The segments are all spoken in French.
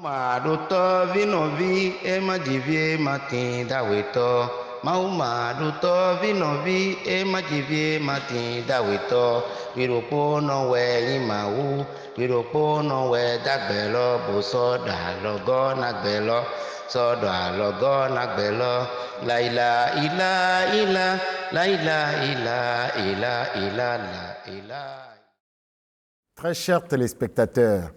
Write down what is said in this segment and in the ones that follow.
Maduto vinovi e majivie matin daweto. Maduto vinovi e majivie matin daweto. Viropo no we imau. Viropo no we dagbelo boso da logo nagbelo. So da logo nagbelo. Laila ila ila. Laila ila ila ila la ila. Très chers téléspectateurs,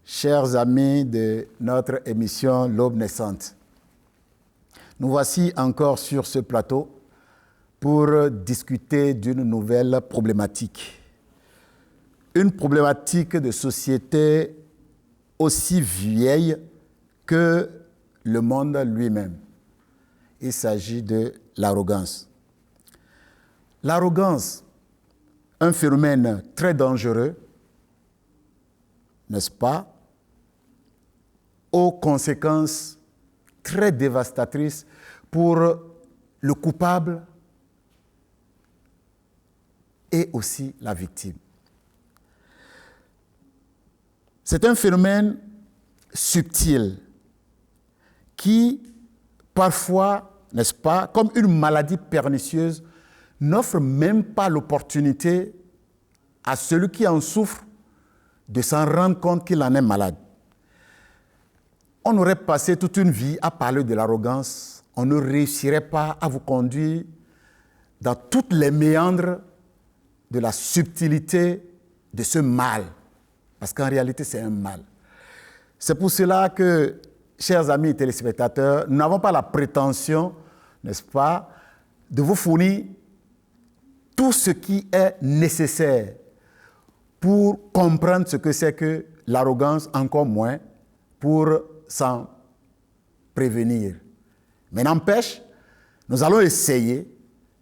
chers amis de notre émission L'Aube naissante, nous voici encore sur ce plateau pour discuter d'une nouvelle problématique. Une problématique de société aussi vieille que le monde lui-même. Il s'agit de l'arrogance. L'arrogance, un phénomène très dangereux, n'est-ce pas, aux conséquences très dévastatrices pour le coupable et aussi la victime. C'est un phénomène subtil qui, parfois, n'est-ce pas, comme une maladie pernicieuse, n'offre même pas l'opportunité à celui qui en souffre de s'en rendre compte qu'il en est malade. On aurait passé toute une vie à parler de l'arrogance, on ne réussirait pas à vous conduire dans toutes les méandres de la subtilité de ce mal, parce qu'en réalité c'est un mal. C'est pour cela que, chers amis téléspectateurs, nous n'avons pas la prétention, n'est-ce pas, de vous fournir tout ce qui est nécessaire pour comprendre ce que c'est que l'arrogance, encore moins pour s'en prévenir. Mais n'empêche, nous allons essayer,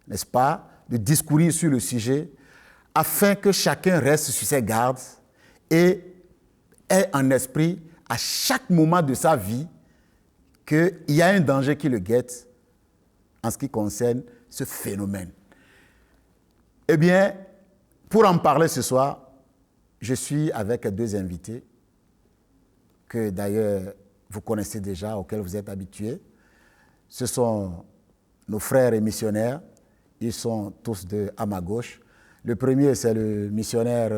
n'est-ce pas, de discourir sur le sujet afin que chacun reste sur ses gardes et ait en esprit à chaque moment de sa vie qu'il y a un danger qui le guette en ce qui concerne ce phénomène. Eh bien, pour en parler ce soir, je suis avec deux invités que d'ailleurs vous connaissez déjà, auxquels vous êtes habitués. Ce sont nos frères et missionnaires. Ils sont tous à ma gauche. Le premier, c'est le missionnaire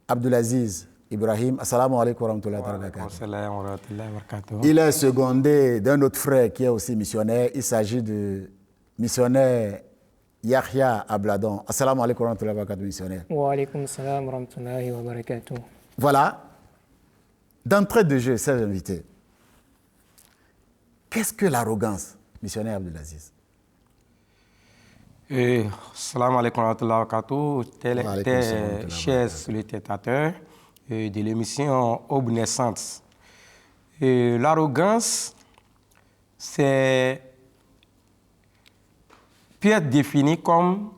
Abdulaziz Ibrahim. Assalamu alaikum wa rahmatullahi wa barakatuh. Il est secondé d'un autre frère qui est aussi missionnaire. Il s'agit du missionnaire Yahya Abladon. Assalamu alaikum wa rahmatullahi wa barakatuh, missionnaire. Wa alaikum salam wa rahmatullahi wa barakatuh. Voilà. D'entrée de jeu, chers invités, qu'est-ce que l'arrogance, missionnaire Abdulaziz? Salam alaikum wa rahmatullahi wa barakatuh. Chers téléspectateurs de l'émission Aube naissante. L'arrogance, peut être définie comme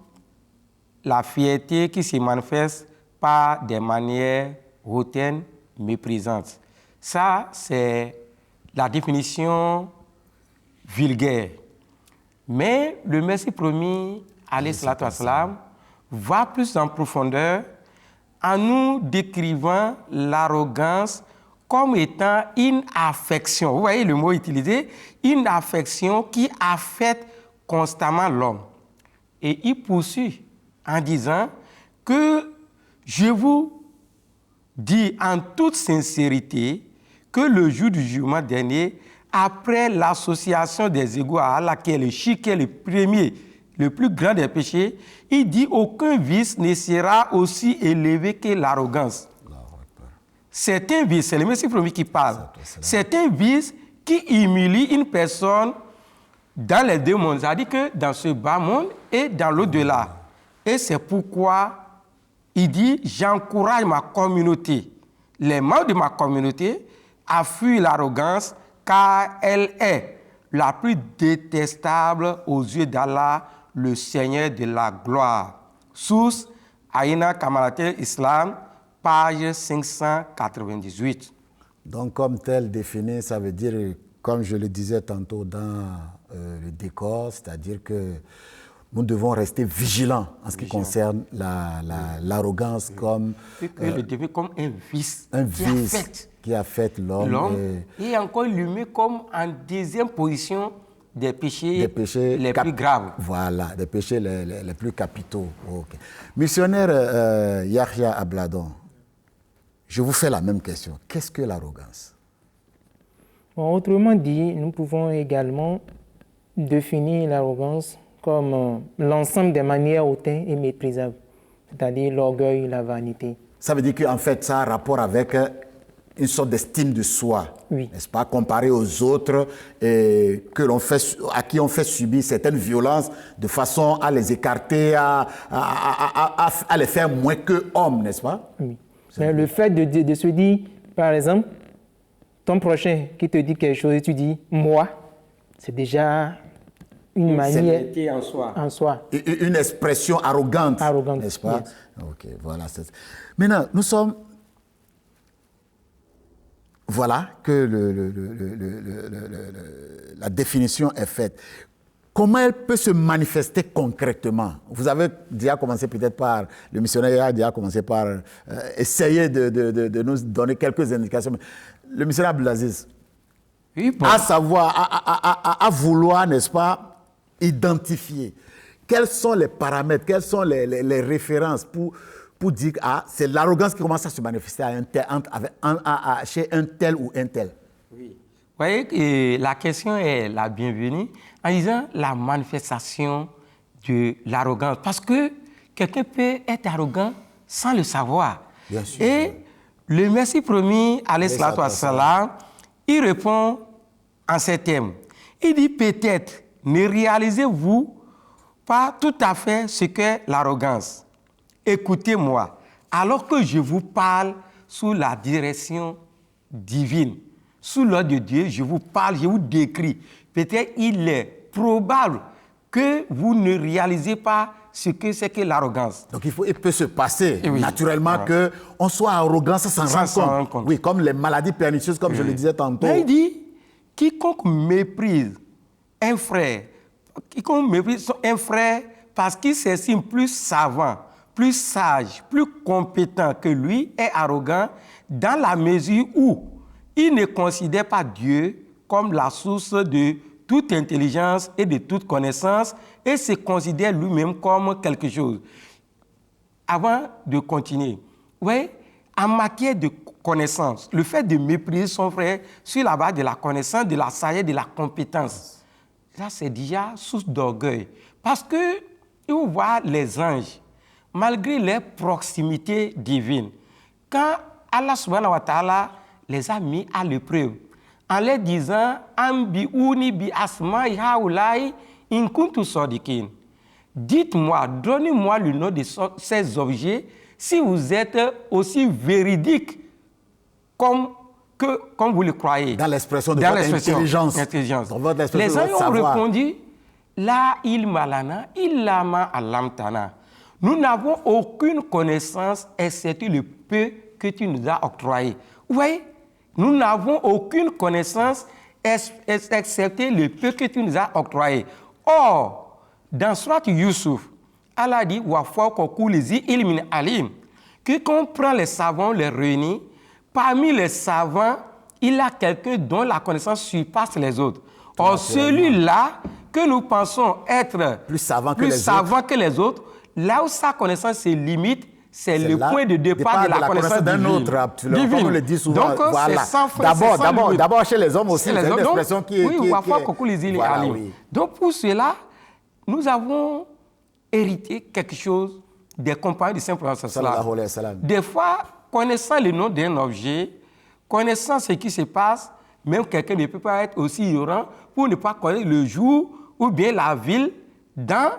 la fierté qui se manifeste par des manières hautaines, méprisantes. Ça, c'est la définition vulgaire. Mais le Messie promis, alayhi salatu wassalam, va plus en profondeur en nous décrivant l'arrogance comme étant une affection. Vous voyez le mot utilisé, une affection qui affecte constamment l'homme. Et il poursuit en disant que je vous dis en toute sincérité que le jour du jugement dernier, après l'association des égaux à Allah, qui est le shirk, qui est le premier, le plus grand des péchés, il dit aucun vice ne sera aussi élevé que l'arrogance. C'est un vice, c'est le Messie promis qui parle. C'est un vice qui humilie une personne dans les deux mondes, c'est-à-dire que dans ce bas monde et dans l'au-delà. Et c'est pourquoi il dit, j'encourage ma communauté, les membres de ma communauté, à fuir l'arrogance, car elle est la plus détestable aux yeux d'Allah, le Seigneur de la gloire. Source, Aïna Kamalatel Islam, page 598. Donc, comme tel défini, ça veut dire, comme je le disais tantôt dans le décor, c'est-à-dire que nous devons rester vigilants en ce qui concerne l'arrogance comme... le définit comme un vice. Un vice qui a fait l'homme. Et encore, il le met comme en deuxième position des péchés les plus graves. Voilà, des péchés les plus capitaux. Okay. Missionnaire Yahya Abladon, je vous fais la même question. Qu'est-ce que l'arrogance? Bon, autrement dit, nous pouvons également définir l'arrogance comme l'ensemble des manières hautaines et méprisables, c'est-à-dire l'orgueil, la vanité. Ça veut dire qu'en fait, ça a un rapport avec une sorte d'estime de soi, oui. N'est-ce pas, comparé aux autres à qui on fait subir certaines violences de façon à les écarter, à les faire moins qu'hommes, n'est-ce pas? Oui. Mais le fait de se dire, par exemple, ton prochain qui te dit quelque chose et tu dis « moi », c'est déjà une manière en soi. Une expression arrogante, n'est-ce pas? Yes. Ok, voilà. Maintenant, nous sommes... Voilà que la définition est faite. Comment elle peut se manifester concrètement? Vous avez déjà commencé peut-être par, le missionnaire a déjà commencé par essayer de nous donner quelques indications. Le missionnaire Abdelaziz, oui, bon. à vouloir, n'est-ce pas, identifier quels sont les paramètres, quelles sont les références pour dire que c'est l'arrogance qui commence à se manifester chez un tel ou un tel. Oui. Vous voyez que la question est la bienvenue en disant la manifestation de l'arrogance. Parce que quelqu'un peut être arrogant sans le savoir. Bien sûr. Et le Messie promis, alayhi salatu wassalam, il répond en ces termes. Il dit peut-être ne réalisez-vous pas tout à fait ce qu'est l'arrogance. Écoutez-moi, alors que je vous parle sous la direction divine, sous l'ordre de Dieu, je vous parle, je vous décris. Peut-être il est probable que vous ne réalisez pas ce que c'est que l'arrogance. Donc il peut se passer naturellement qu'on soit arrogant sans s'en rendre compte. Oui, comme les maladies pernicieuses, comme je le disais tantôt. Là, il dit, quiconque méprise un frère parce qu'il s'estime plus savant, plus sage, plus compétent que lui, est arrogant dans la mesure où il ne considère pas Dieu comme la source de toute intelligence et de toute connaissance et se considère lui-même comme quelque chose. Avant de continuer, en matière de connaissance, le fait de mépriser son frère sur la base de la connaissance, de la sagesse, de la compétence, ça c'est déjà source d'orgueil. Parce que, vous voyez les anges, malgré leur proximité divine, quand Allah subhanahu wa ta'ala les a mis à l'épreuve, en leur disant « Ambi'uni bi asma'i haoulaï in kuntu sadiqin » dites-moi, donnez-moi le nom de ces objets si vous êtes aussi véridique comme vous le croyez. Dans l'expression de votre intelligence. Les anges ont répondu « La ilma lana illa ma allamtana » Nous n'avons aucune connaissance excepté le peu que tu nous as octroyé. Vous voyez, nous n'avons aucune connaissance excepté le peu que tu nous as octroyé. Or, dans Surat Yusuf, Allah dit wa fawqa kulli zi ilmin alim. Que quand on prend les savants, les réunit, parmi les savants, il y a quelqu'un dont la connaissance surpasse les autres. Or, celui-là que nous pensons être plus savant que les autres, là où sa connaissance se limite, c'est le point de départ de la connaissance d'un autre. Comme on le dit souvent. Donc, voilà. D'abord, chez les hommes aussi, c'est une expression qui est... Oui. Donc, pour cela, nous avons hérité quelque chose des compagnons du Saint-Prophète. Des fois, connaissant le nom d'un objet, connaissant ce qui se passe, même quelqu'un ne peut pas être aussi ignorant pour ne pas connaître le jour ou bien la ville dans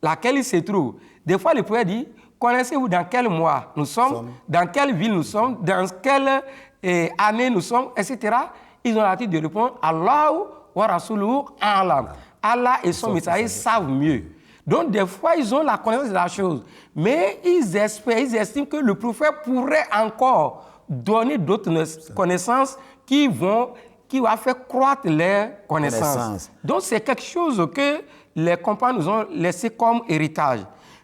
laquelle il se trouve. Des fois, le prophète dit, connaissez-vous dans quel mois nous sommes, dans quelle ville nous sommes, dans quelle année nous sommes, etc. Ils ont l'habitude de répondre, Allah wa Rasuluhu a'lam. Allah et son messager savent mieux. Donc, des fois, ils ont la connaissance de la chose, mais ils estiment que le prophète pourrait encore donner d'autres connaissances qui vont faire croître leurs connaissances. Donc, c'est quelque chose que les compagnons nous ont laissé comme héritage.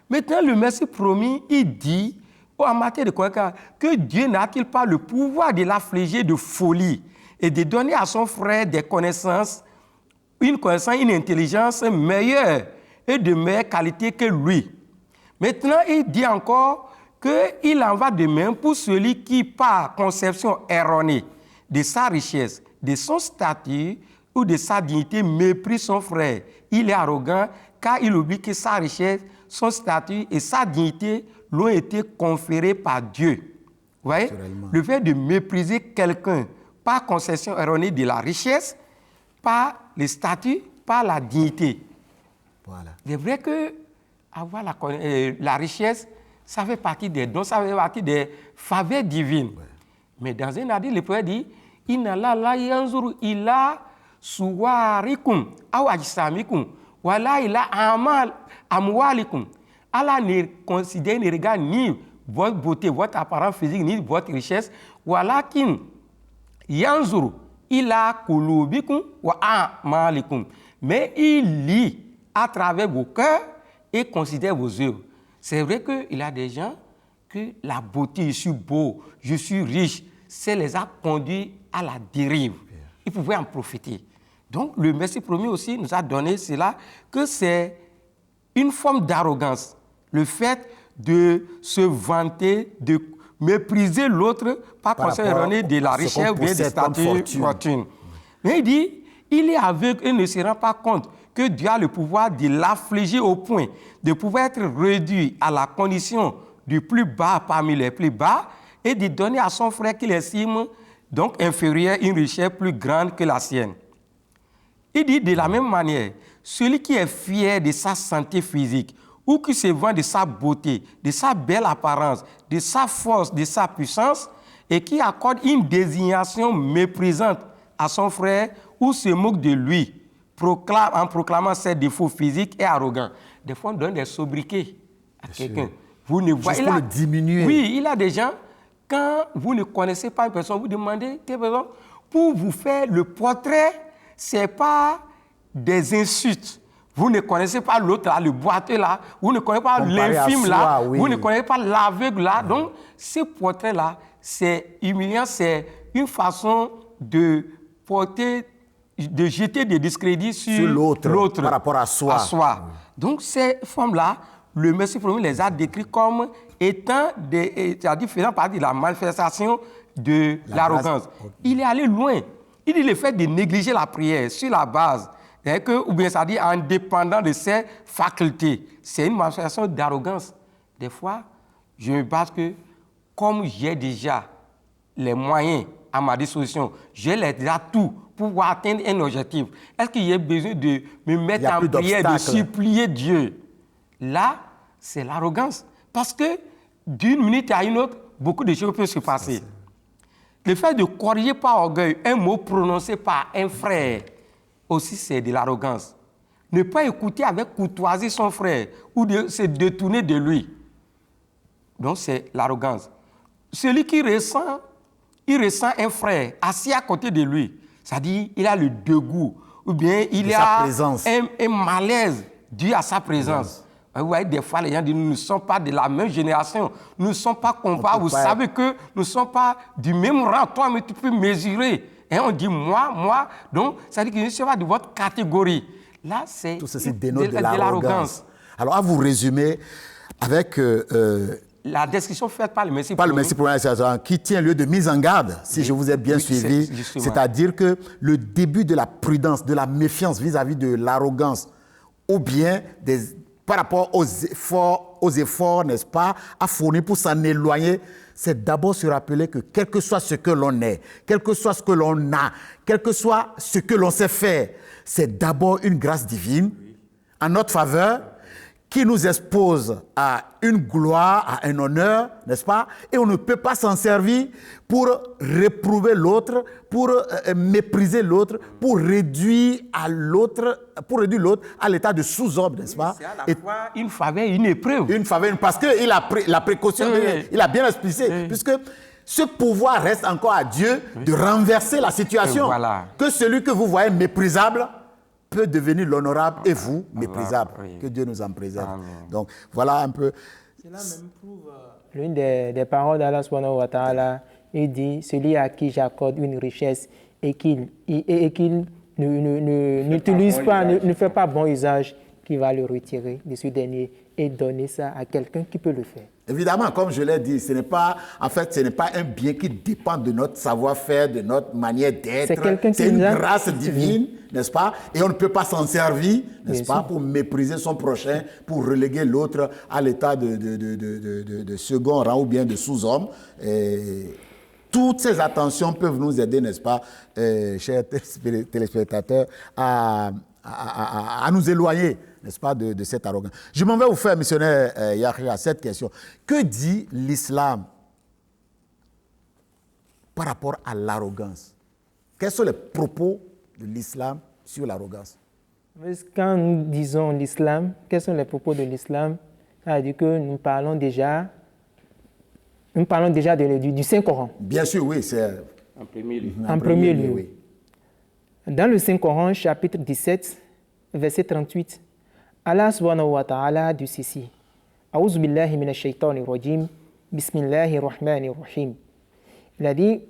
Maintenant, le Messie promis, il dit en matière de connaissance, que Dieu n'a-t-il pas le pouvoir de l'affliger de folie et de donner à son frère des connaissances, une intelligence meilleure et de meilleure qualité que lui. Maintenant, il dit encore qu'il en va de même pour celui qui, par conception erronée de sa richesse, de son statut ou de sa dignité, méprise son frère. Il est arrogant car il oublie que sa richesse, son statut et sa dignité l'ont été conférés par Dieu. Vous voyez? Le fait de mépriser quelqu'un par conception erronée de la richesse, par le statut, par la dignité. Voilà. C'est vrai que avoir la richesse, ça fait partie des dons, ça fait partie des faveurs divines. Ouais. Mais dans un hadith, le prophète dit Inna la yanzuru ila suwarikum aw ajsamikum wala ila amwalikum. Allah ne considère, ne regarde ni votre beauté, votre apparence physique, ni votre richesse. Walakin yanzuru ila kulubikum wa amalikum. Mais il lit à travers vos cœurs et considère vos œuvres. C'est vrai qu'il y a des gens que la beauté, je suis beau, je suis riche, ça les a conduits à la dérive. Ils pouvaient en profiter. Donc, le Messie promis aussi nous a donné cela, que c'est une forme d'arrogance. Le fait de se vanter, de mépriser l'autre par conséquent erroné de la richesse ou bien des statuts fortune. Mais il dit, il est aveugle et ne se rend pas compte que Dieu a le pouvoir de l'affliger au point de pouvoir être réduit à la condition du plus bas parmi les plus bas et de donner à son frère qu'il estime donc inférieur une richesse plus grande que la sienne. Il dit de la même manière, celui qui est fier de sa santé physique ou qui se vante de sa beauté, de sa belle apparence, de sa force, de sa puissance et qui accorde une désignation méprisante à son frère ou se moque de lui, en proclamant ses défauts physiques et arrogants. Des fois, on donne des sobriquets à quelqu'un. Vous ne voyez, juste pour le diminuer. Oui, il y a des gens, quand vous ne connaissez pas une personne, vous demandez quelle personne, pour vous faire le portrait, ce n'est pas des insultes. Vous ne connaissez pas l'autre là, le boiteux là, vous ne connaissez pas l'infime là, oui. Vous ne connaissez pas l'aveugle là. Donc, ce portrait-là, c'est humiliant, c'est une façon de porter, de jeter des discrédits sur l'autre par rapport à soi. Oui. Donc, ces femmes-là, le Messie promis les a décrits comme étant différentes parties de la manifestation de l'arrogance. Il est allé loin. Il dit le fait de négliger la prière sur la base, ou bien ça dit en dépendant de ses facultés, c'est une manifestation d'arrogance. Des fois, je me base que comme j'ai déjà les moyens à ma disposition, j'ai déjà tout pour pouvoir atteindre un objectif. Est-ce qu'il y a besoin de me mettre en prière, de supplier Dieu? Là, c'est l'arrogance. Parce que d'une minute à une autre, beaucoup de choses peuvent se passer. Le fait de corriger par orgueil un mot prononcé par un frère, aussi c'est de l'arrogance. Ne pas écouter avec courtoisie son frère ou de se détourner de lui. Donc c'est l'arrogance. Celui qui ressent, il ressent un frère assis à côté de lui. C'est-à-dire il a le dégoût ou bien il a un malaise dû à sa présence. Vous voyez, des fois, les gens disent, nous ne sommes pas de la même génération, nous ne sommes pas comparables. Vous savez que nous ne sommes pas du même rang. Toi, mais tu peux mesurer. Et on dit, moi. Donc, ça veut dire que je ne suis pas de votre catégorie. Là, c'est tout ceci dénote de l'arrogance. Alors, à vous résumer avec la description faite par le Messie qui tient lieu de mise en garde, si je vous ai bien suivi. C'est-à-dire que le début de la prudence, de la méfiance vis-à-vis de l'arrogance, ou bien par rapport aux efforts, n'est-ce pas, à fournir pour s'en éloigner, c'est d'abord se rappeler que quel que soit ce que l'on est, quel que soit ce que l'on a, quel que soit ce que l'on sait faire, c'est d'abord une grâce divine en notre faveur qui nous expose à une gloire, à un honneur, n'est-ce pas? Et on ne peut pas s'en servir pour réprouver l'autre, pour mépriser l'autre, pour réduire l'autre à l'état de sous-homme, n'est-ce pas? C'est à la fois une faveur et une épreuve. Une faveur, parce qu'il a pris la précaution, il a bien expliqué, puisque ce pouvoir reste encore à Dieu de renverser la situation. Voilà. Que celui que vous voyez méprisable peut devenir l'honorable et vous, méprisable. Que Dieu nous en préserve. Donc, voilà un peu. Cela même prouve L'une des paroles d'Allah subhanahu wa ta'ala, il dit, celui à qui j'accorde une richesse et qu'il n'utilise pas, ne fait pas bon usage, qui va le retirer de ce dernier et donner ça à quelqu'un qui peut le faire. Évidemment, comme je l'ai dit, ce n'est pas un bien qui dépend de notre savoir-faire, de notre manière d'être. C'est une grâce divine, n'est-ce pas? Et on ne peut pas s'en servir, n'est-ce pas, pour mépriser son prochain, pour reléguer l'autre à l'état de second rang ou bien de sous-homme. Toutes ces attentions peuvent nous aider, n'est-ce pas, chers téléspectateurs, à nous éloigner, n'est-ce pas, de cette arrogance. Je m'en vais vous faire, missionnaire Yahya, cette question. Que dit l'islam par rapport à l'arrogance? Quels sont les propos de l'islam sur l'arrogance? Quand nous disons l'islam, quels sont les propos de l'islam? C'est-à-dire que nous parlons déjà du Saint-Coran. Bien sûr, oui, c'est En premier lieu. En premier lieu. Oui. Dans le Saint-Coran, chapitre 17, verset 38, Allah subhanahu wa ta'ala dit ceci. A'udhu billahi minash shaitanir rajim. Bismillahir rahmanir rahim. Il a dit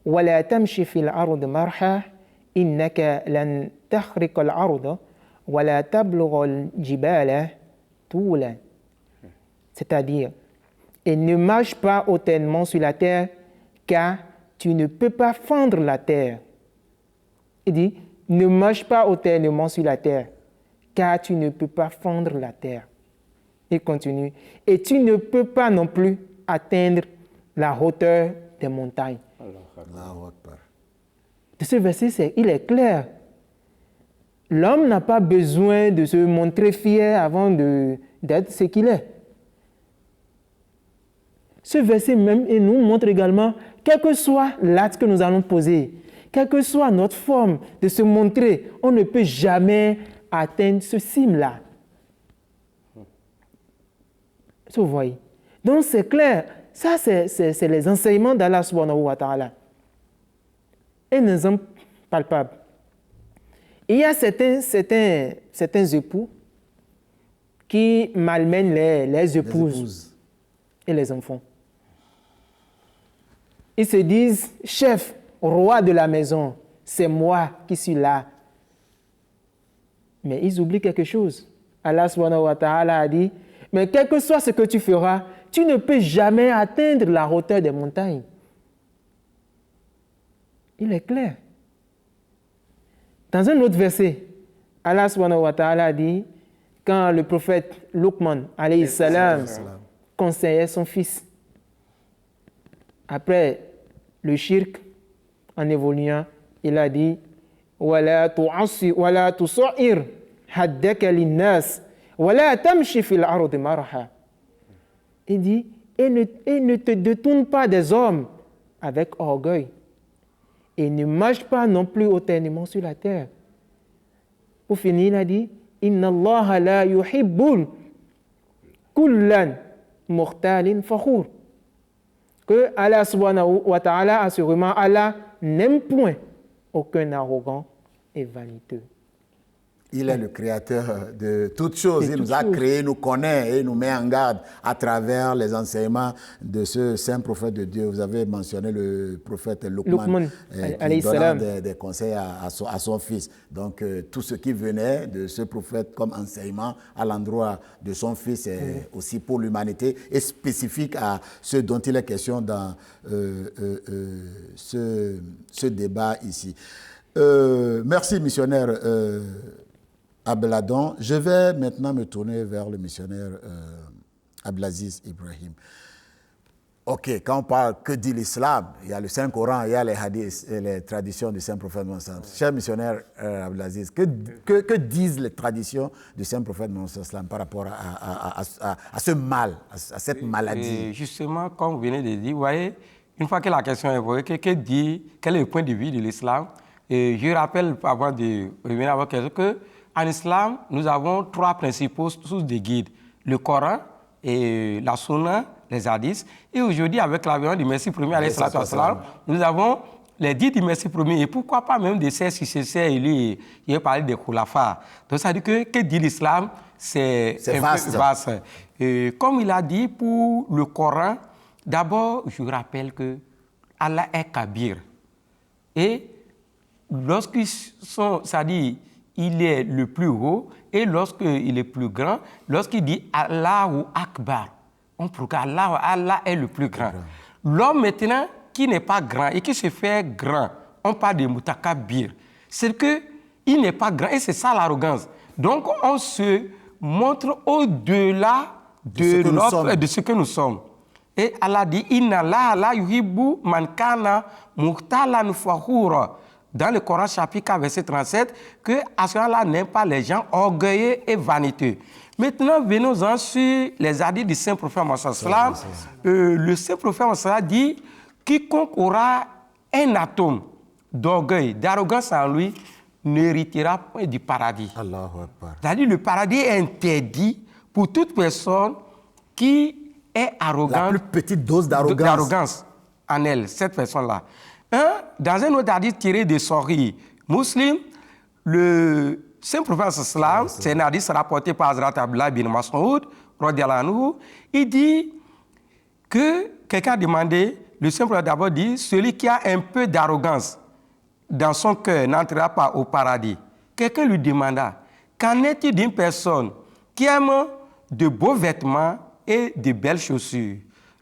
وَلَا تَمْشِ فِي الْأَرْضِ مَرْحًا إِنَّكَ لَنْ تَخْرِقَ الْأَرْضَ وَلَا تَبْلُغَ الْجِبَالَ طُولًا. C'est-à-dire, et ne marche pas hautainement sur la terre, car tu ne peux pas fendre la terre. Il dit, ne marche pas hautainement sur la terre, car tu ne peux pas fendre la terre. Il continue, et tu ne peux pas non plus atteindre la hauteur des montagnes. De ce verset, il est clair. L'homme n'a pas besoin de se montrer fier avant d'être ce qu'il est. Ce verset même nous montre également, quel que soit l'acte que nous allons poser, quelle que soit notre forme de se montrer, on ne peut jamais atteindre ce cime-là. Vous voyez? Donc c'est clair, ça c'est les enseignements d'Allah subhanahu wa ta'ala. Un exemple palpable. Il y a certains époux qui malmènent les épouses et les enfants. Ils se disent, chef, roi de la maison, c'est moi qui suis là. Mais ils oublient quelque chose. Allah subhanahu wa ta'ala a dit, mais quel que soit ce que tu feras, tu ne peux jamais atteindre la hauteur des montagnes. Il est clair. Dans un autre verset, Allah subhanahu wa ta'ala a dit, quand le prophète Luqman, alayhi salam, conseillait son fils, après le shirk, en évoluant, il a dit وَلَا تُصَعِّرْ حَدَّكَ لِلنَّاسِ وَلَا تَمْشِ فِي الْأَرْضِ مَرَحًا. Il dit, et ne te détourne pas des hommes avec orgueil, et ne marche pas non plus hautainement sur la terre. Pour finir, il a dit Inna Allah la yuhibbul kullan mukhtalin fakhur. Que Allah subhanahu wa ta'ala, assurément, Allah n'aime point aucun arrogant et vaniteux. Il est le créateur de toutes choses. Il nous a créés, nous connaît et nous met en garde à travers les enseignements de ce saint prophète de Dieu. Vous avez mentionné le prophète Luqman qui donnait des conseils à son fils. Donc, tout ce qui venait de ce prophète comme enseignement à l'endroit de son fils est aussi pour l'humanité et spécifique à ce dont il est question dans ce débat ici. Merci, missionnaire Abdeladon. Je vais maintenant me tourner vers le missionnaire Abdelaziz Ibrahim. Ok, quand on parle que dit l'islam, il y a le Saint-Coran, il y a les hadiths et les traditions du Saint-Prophète Mohammed. Cher missionnaire Abdelaziz, que disent les traditions du Saint-Prophète Mohammed par rapport à ce mal, à cette maladie? Et justement, comme vous venez de dire, vous voyez, une fois que la question est évoquée, quel est le point de vue de l'islam? Et je rappelle, avant de revenir à votre question, qu'en islam, nous avons trois principaux sources de guide. Le Coran, et la Sunna, les hadiths. Et aujourd'hui, avec l'avènement du Messie premier, nous avons les dits du Messie premier. Et pourquoi pas même de ses successeurs, il a parlé des Khulafa. Donc ça veut dire que dit l'islam, c'est un peu vaste. Et comme il a dit, pour le Coran, D'abord, je rappelle que Allah est Kabir. Et lorsqu'ils sont, c'est-à-dire, il est le plus haut, et lorsqu'il est plus grand, lorsqu'il dit Allahu Akbar, on prouve qu'Allah est le plus grand. L'homme maintenant qui n'est pas grand et qui se fait grand, on parle de Mutakabir. C'est qu'il n'est pas grand et c'est ça l'arrogance. Donc on se montre au-delà de ce que nous sommes. Et Allah dit Inna la yuhibbu man kana muhtalan fakhura. Dans le Coran chapitre 4 verset 37, que Allah n'aime pas les gens orgueilleux et vaniteux. Maintenant, venons-en sur les hadiths du saint prophète Mohammed. Le saint prophète Mohammed dit quiconque aura un atome d'orgueil, d'arrogance en lui, n'héritera point du paradis. C'est-à-dire le paradis est interdit pour toute personne qui est arrogante. La plus petite dose d'arrogance en elle, cette personne-là. Dans un autre hadith tiré de Sahih Muslim, le saint prophète sallam, c'est un hadith rapporté par Hazrat Abdullah bin Mas'ud, il dit que quelqu'un a demandé, le saint prophète d'abord dit, celui qui a un peu d'arrogance dans son cœur n'entrera pas au paradis. Quelqu'un lui demanda, qu'en est-il d'une personne qui aime de beaux vêtements et de belles chaussures?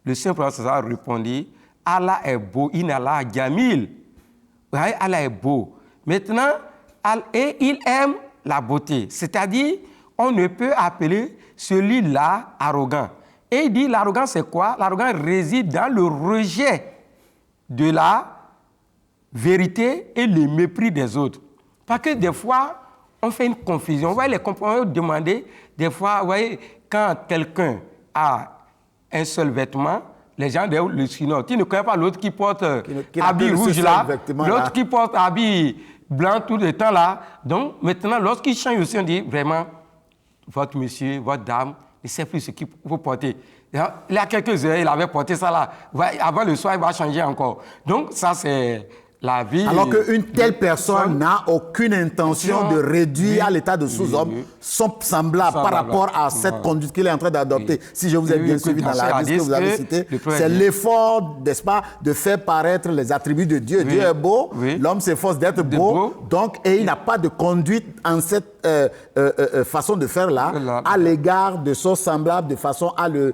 Le saint prophète sallam répondit, Allah est beau, inna Allah jamil. Allah est beau. Maintenant, et il aime la beauté. C'est-à-dire, on ne peut appeler celui-là arrogant. Et il dit, l'arrogance c'est quoi? L'arrogance réside dans le rejet de la vérité et le mépris des autres. Parce que des fois, on fait une confusion. Vous voyez, les compagnons demander, des fois, vous voyez, quand quelqu'un a un seul vêtement, les gens le sinon, tu ne connais pas l'autre qui porte habit rouge là, l'autre qui porte habit blanc tout le temps là. Donc maintenant, lorsqu'il change aussi, on dit vraiment, votre monsieur, votre dame, ne sait plus ce qu'il faut porter. Il y a quelques heures, il avait porté ça là. Avant le soir, il va changer encore. Donc ça, c'est la vie. Alors qu'une telle personne n'a aucune intention de réduire à l'état de sous-homme son semblable par rapport à cette conduite qu'il est en train d'adopter. Si je vous ai bien suivi dans la liste que vous avez citée, c'est l'effort, n'est-ce pas, de faire paraître les attributs de Dieu. Dieu est beau, l'homme s'efforce d'être beau, donc, et il n'a pas de conduite en cette façon de faire là, à l'égard de son semblable, de façon à le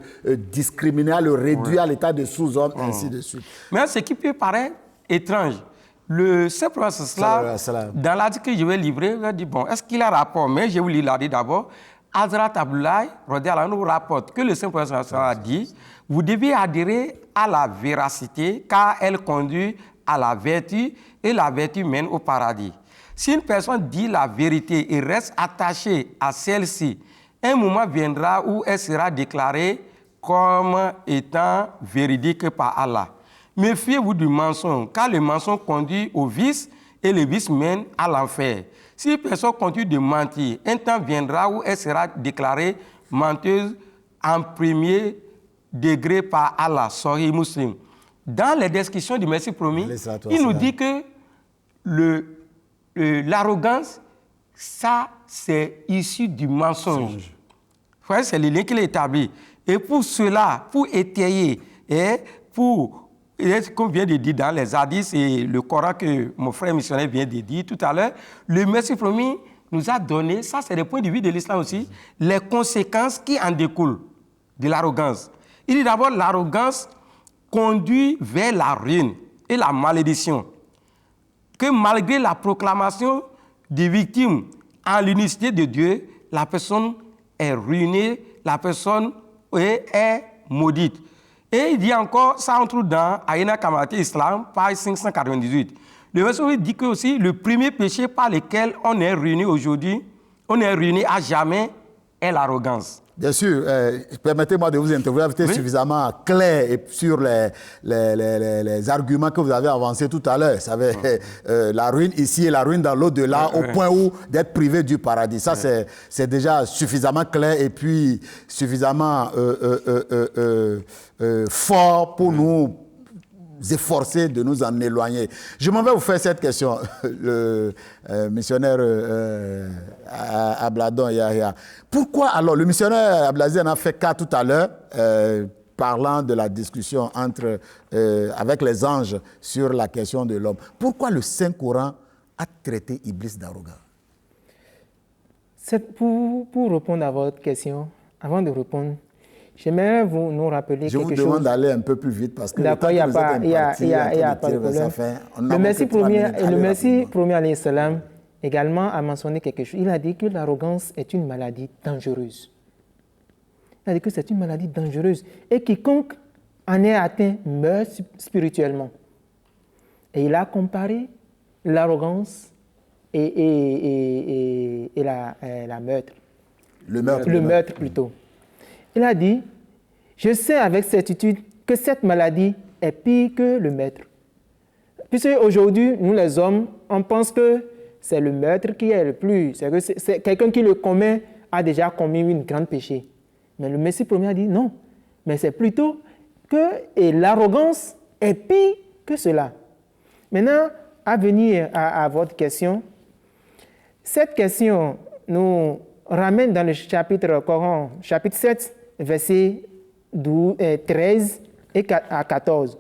discriminer, à le réduire à l'état de sous-homme, ainsi de suite. Mais ce qui peut paraître étrange, le saint prophète, dans l'article que je vais livrer, il a dit, bon, est-ce qu'il a rapport? Mais je vais vous lire l'article d'abord. Hazrat Abdullah nous rapporte que le saint prophète a dit, vous devez adhérer à la véracité, car elle conduit à la vertu, et la vertu mène au paradis. Si une personne dit la vérité et reste attachée à celle-ci, un moment viendra où elle sera déclarée comme étant véridique par Allah. Méfiez-vous du mensonge, car le mensonge conduit au vice et le vice mène à l'enfer. Si une personne continue de mentir, un temps viendra où elle sera déclarée menteuse en premier degré par Allah, Sahih Muslim. Dans les descriptions du Messie promis, il nous dit que l'arrogance, ça, c'est issu du mensonge. C'est le lien qu'il a établi. Et pour cela, pour étayer, et comme vient de dire dans les hadiths et le Coran que mon frère missionnaire vient de dire tout à l'heure, le Messie promis nous a donné, ça c'est le point de vue de l'islam aussi, les conséquences qui en découlent de l'arrogance. Il dit d'abord, l'arrogance conduit vers la ruine et la malédiction. Que malgré la proclamation des victimes en l'unicité de Dieu, la personne est ruinée, la personne est maudite. Et il dit encore, ça entre dans Aïna Kamati Islam, page 598. Le verset dit que aussi le premier péché par lequel on est ruiné aujourd'hui, on est ruiné à jamais, est l'arrogance. Bien sûr, permettez-moi de vous interviewer, vous êtes suffisamment clair et sur les arguments que vous avez avancés tout à l'heure. Vous savez, la ruine ici et la ruine dans l'au-delà, au point où d'être privé du paradis. Ça, c'est déjà suffisamment clair et puis suffisamment fort pour nous efforcer de nous en éloigner. Je m'en vais vous faire cette question. Le missionnaire Abladon Yahya. Pourquoi alors, le missionnaire Abladon en a fait cas tout à l'heure, parlant de la discussion avec les anges sur la question de l'homme. Pourquoi le Saint-Coran a traité Iblis d'arrogant? Pour répondre à votre question, avant de répondre, j'aimerais nous rappeler quelque chose. Je vous demande d'aller un peu plus vite parce que d'accord, il n'y a pas de problème. Le Messie premier alayhi salam également a mentionné quelque chose. Il a dit que l'arrogance est une maladie dangereuse. Il a dit que c'est une maladie dangereuse et quiconque en est atteint meurt spirituellement. Et il a comparé l'arrogance et la meurtre. Le meurtre plutôt. Il a dit, je sais avec certitude que cette maladie est pire que le meurtre. Puisque aujourd'hui, nous les hommes, on pense que c'est le meurtre qui est le plus. C'est quelqu'un qui le commet a déjà commis un grand péché. Mais le Messie premier a dit non. Mais c'est plutôt que l'arrogance est pire que cela. Maintenant, à venir à votre question, cette question nous ramène dans le chapitre Coran, chapitre 7, versets 13 à 14.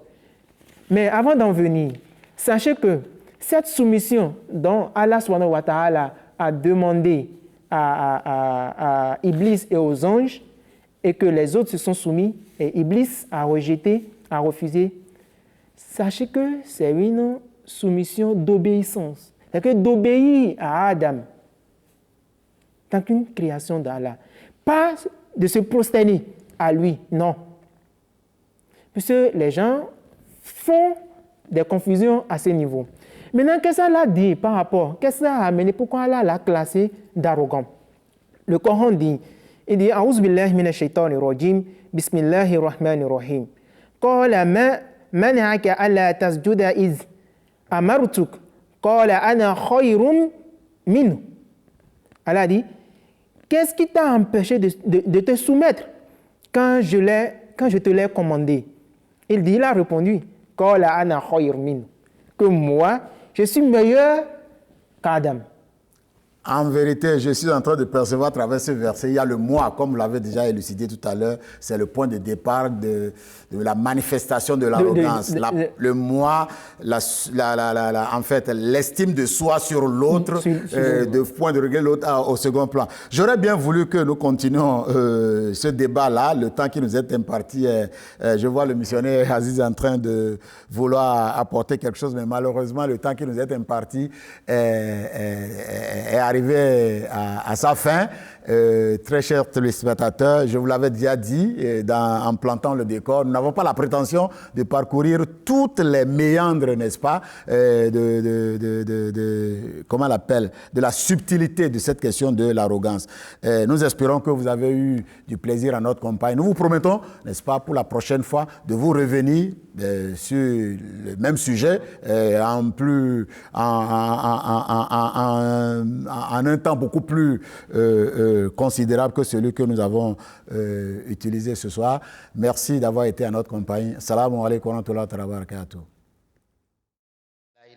Mais avant d'en venir, sachez que cette soumission dont Allah subhanahu wa ta'ala a demandé à Iblis et aux anges, et que les autres se sont soumis, et Iblis a rejeté, a refusé, sachez que c'est une soumission d'obéissance. C'est-à-dire d'obéir à Adam, tant qu'une création d'Allah. Pas de se prosterner à lui, non. Puisque les gens font des confusions à ce niveau. Maintenant, qu'est-ce que ça dit par rapport? Qu'est-ce que ça a amené? Pourquoi Allah l'a classé d'arrogant? Le Coran dit, il dit, A'udhu billahi minash shaitanir rajim, bismillahir rahmanir rahim. Qala ma man'aka alla tasjuda iz amartuk, qala ana khayrum minhu. Allah dit, qu'est-ce qui t'a empêché de te soumettre quand je te l'ai commandé? Il a répondu, qala ana khayrum minhu, que moi, je suis meilleur qu'Adam. En vérité, je suis en train de percevoir à travers ce verset, il y a le moi, comme vous l'avez déjà élucidé tout à l'heure, c'est le point de départ de la manifestation de l'arrogance. Le moi, en fait, l'estime de soi sur l'autre, de point de régler l'autre au second plan. J'aurais bien voulu que nous continuions ce débat-là, le temps qui nous est imparti. Je vois le missionnaire Aziz en train de vouloir apporter quelque chose, mais malheureusement, le temps qui nous est imparti est arrivé à sa fin. Très chers téléspectateurs, je vous l'avais déjà dit en plantant le décor, nous n'avons pas la prétention de parcourir toutes les méandres, n'est-ce pas, comment on l'appelle, de la subtilité de cette question de l'arrogance. Nous espérons que vous avez eu du plaisir à notre compagnie. Nous vous promettons, n'est-ce pas, pour la prochaine fois, de vous revenir sur le même sujet en un temps beaucoup plus considérable que celui que nous avons utilisé ce soir. Merci d'avoir été à notre compagnie. Assalamu alaikum wa rahmatullahi wa barakatuh.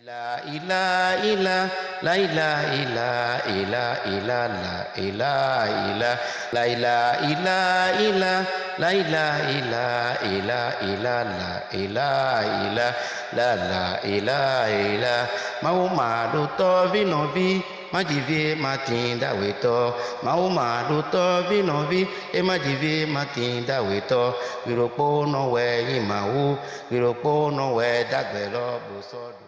La ilaha illa, la ilaha illa, la ilaha illa, la ilaha illa, la ilaha illa, la ilaha illa, Mahumadu tovi novi, majivie matinda weto, Mahumadu tovi novi, e majivie matinda weto, Viropo no we imahu, Viropo no we dagbelo busodo.